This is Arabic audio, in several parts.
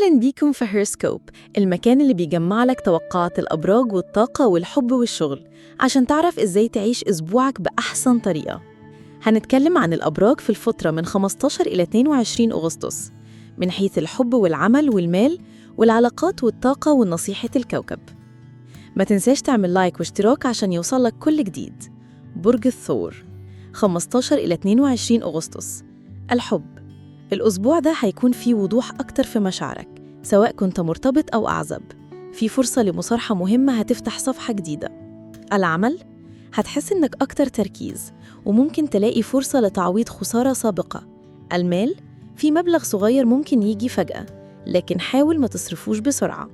أهلاً بيكم في هيرسكوب، المكان اللي بيجمع لك توقعات الأبراج والطاقة والحب والشغل عشان تعرف إزاي تعيش أسبوعك بأحسن طريقة. هنتكلم عن الأبراج في الفترة من 15 إلى 22 أغسطس من حيث الحب والعمل والمال والعلاقات والطاقة ونصيحة الكوكب. ما تنساش تعمل لايك واشتراك عشان يوصلك كل جديد. برج الثور 15 إلى 22 أغسطس. الحب، الأسبوع ده هيكون فيه وضوح أكتر في مشاعرك، سواء كنت مرتبط أو أعزب. في فرصة لمصارحة مهمة هتفتح صفحة جديدة. العمل، هتحس إنك أكتر تركيز وممكن تلاقي فرصة لتعويض خسارة سابقة. المال، في مبلغ صغير ممكن يجي فجأة، لكن حاول ما تصرفوش بسرعة.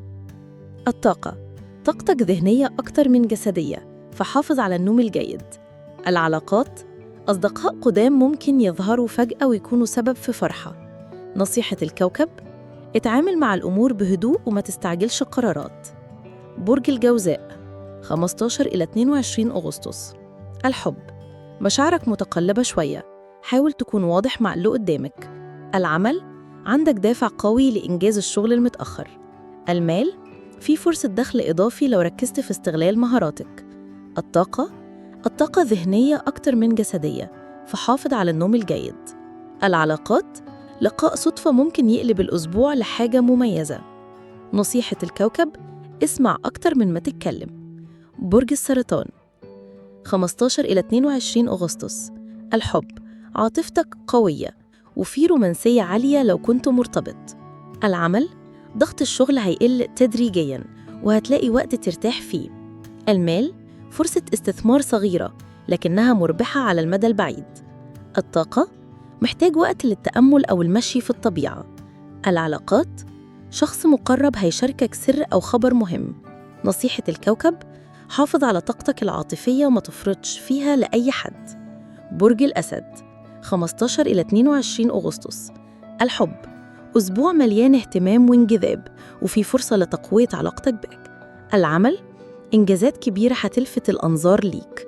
الطاقة، طاقتك ذهنية أكتر من جسدية، فحافظ على النوم الجيد. العلاقات، أصدقاء قدام ممكن يظهروا فجأة ويكونوا سبب في فرحة. نصيحة الكوكب، اتعامل مع الأمور بهدوء وما تستعجلش قرارات. برج الجوزاء 15 إلى 22 أغسطس. الحب، مشاعرك متقلبة شوية، حاول تكون واضح مع اللي قدامك. العمل، عندك دافع قوي لإنجاز الشغل المتأخر. المال، في فرصة دخل إضافي لو ركزت في استغلال مهاراتك. الطاقة ذهنية أكتر من جسدية، فحافظ على النوم الجيد. العلاقات، لقاء صدفة ممكن يقلب الأسبوع لحاجة مميزة. نصيحة الكوكب، اسمع أكتر من ما تتكلم. برج السرطان 15 إلى 22 أغسطس. الحب، عاطفتك قوية وفي رومانسية عالية لو كنت مرتبط. العمل، ضغط الشغل هيقل تدريجياً وهتلاقي وقت ترتاح فيه. المال، فرصة استثمار صغيرة لكنها مربحة على المدى البعيد. الطاقة، محتاج وقت للتأمل أو المشي في الطبيعة. العلاقات، شخص مقرب هيشاركك سر أو خبر مهم. نصيحة الكوكب، حافظ على طاقتك العاطفية وما تفرطش فيها لأي حد. برج الأسد 15 إلى 22 أغسطس. الحب، أسبوع مليان اهتمام وانجذاب وفي فرصة لتقوية علاقتك بك. العمل، إنجازات كبيرة هتلفت الأنظار ليك.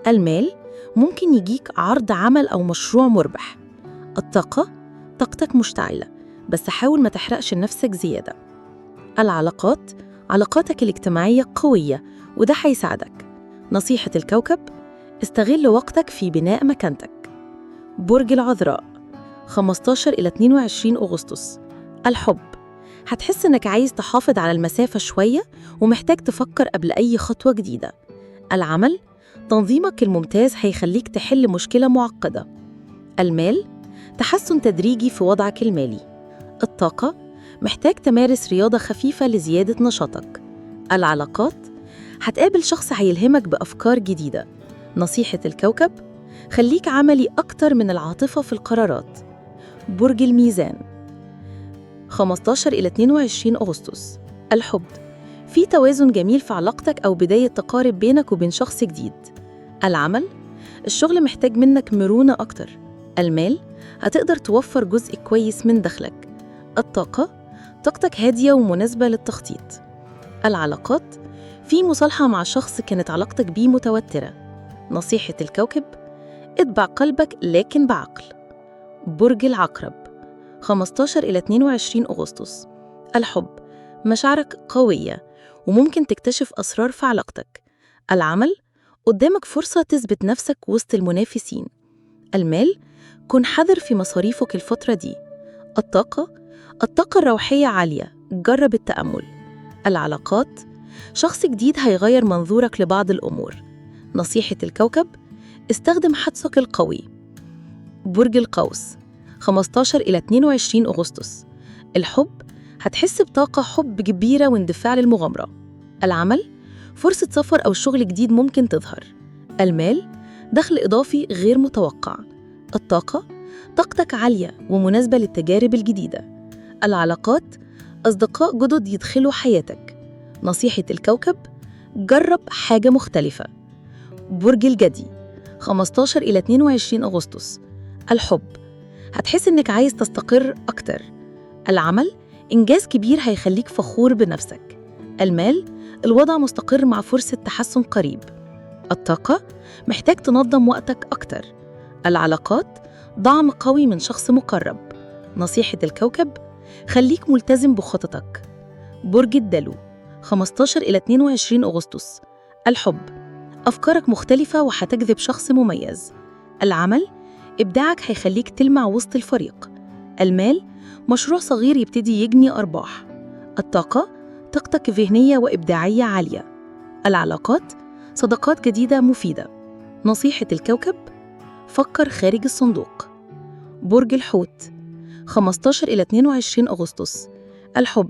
المال، ممكن يجيك عرض عمل أو مشروع مربح. الطاقة، طاقتك مشتعلة بس حاول ما تحرقش نفسك زيادة. العلاقات، علاقاتك الاجتماعية قوية وده هيساعدك. نصيحة الكوكب، استغل وقتك في بناء مكانتك. برج العذراء 15 إلى 22 أغسطس. الحب، هتحس إنك عايز تحافظ على المسافة شوية ومحتاج تفكر قبل أي خطوة جديدة. العمل، تنظيمك الممتاز هيخليك تحل مشكلة معقدة. المال، تحسن تدريجي في وضعك المالي. الطاقة، محتاج تمارس رياضة خفيفة لزيادة نشاطك. العلاقات، هتقابل شخص هيلهمك بأفكار جديدة. نصيحة الكوكب، خليك عملي أكتر من العاطفة في القرارات. برج الميزان 15 إلى 22 أغسطس. الحب، في توازن جميل في علاقتك أو بداية تقارب بينك وبين شخص جديد. العمل، الشغل محتاج منك مرونة أكتر. المال، هتقدر توفر جزء كويس من دخلك. الطاقة، طاقتك هادية ومناسبة للتخطيط. العلاقات، في مصالحة مع شخص كانت علاقتك بيه متوترة. نصيحة الكوكب، اتبع قلبك لكن بعقل. برج العقرب 15 إلى 22 أغسطس. الحب، مشاعرك قوية وممكن تكتشف أسرار في علاقتك. العمل، قدامك فرصة تثبت نفسك وسط المنافسين. المال، كن حذر في مصاريفك الفترة دي. الطاقة الروحية عالية، جرب التأمل. العلاقات، شخص جديد هيغير منظورك لبعض الأمور. نصيحة الكوكب، استخدم حدسك القوي. برج القوس 15 إلى 22 أغسطس. الحب، هتحس بطاقة حب كبيرة واندفاع للمغامرة. العمل، فرصة سفر أو شغل جديد ممكن تظهر. المال، دخل إضافي غير متوقع. الطاقة، طاقتك عالية ومناسبة للتجارب الجديدة. العلاقات، أصدقاء جدد يدخلوا حياتك. نصيحة الكوكب، جرب حاجة مختلفة. برج الجدي 15 إلى 22 أغسطس. الحب، هتحس إنك عايز تستقر أكتر. العمل، إنجاز كبير هيخليك فخور بنفسك. المال، الوضع مستقر مع فرصة تحسن قريب. الطاقة، محتاج تنظم وقتك أكتر. العلاقات، دعم قوي من شخص مقرب. نصيحة الكوكب، خليك ملتزم بخططك. برج الدلو 15 إلى 22 أغسطس. الحب، أفكارك مختلفة وهتجذب شخص مميز. العمل، إبداعك هيخليك تلمع وسط الفريق. المال، مشروع صغير يبتدي يجني أرباح. الطاقة، طاقتك ذهنية وإبداعية عالية. العلاقات، صداقات جديدة مفيدة. نصيحة الكوكب، فكر خارج الصندوق. برج الحوت 15 إلى 22 أغسطس. الحب،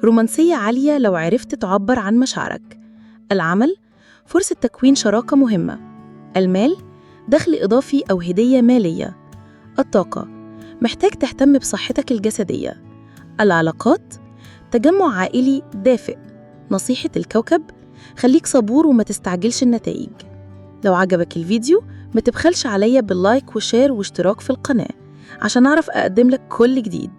رومانسية عالية لو عرفت تعبر عن مشاعرك. العمل، فرصة تكوين شراكة مهمة. المال، دخل إضافي أو هدية مالية. الطاقة، محتاج تهتم بصحتك الجسدية. العلاقات، تجمع عائلي دافئ. نصيحة الكوكب، خليك صبور وما تستعجلش النتائج. لو عجبك الفيديو ما تبخلش عليا باللايك وشير واشتراك في القناة عشان أعرف أقدم لك كل جديد.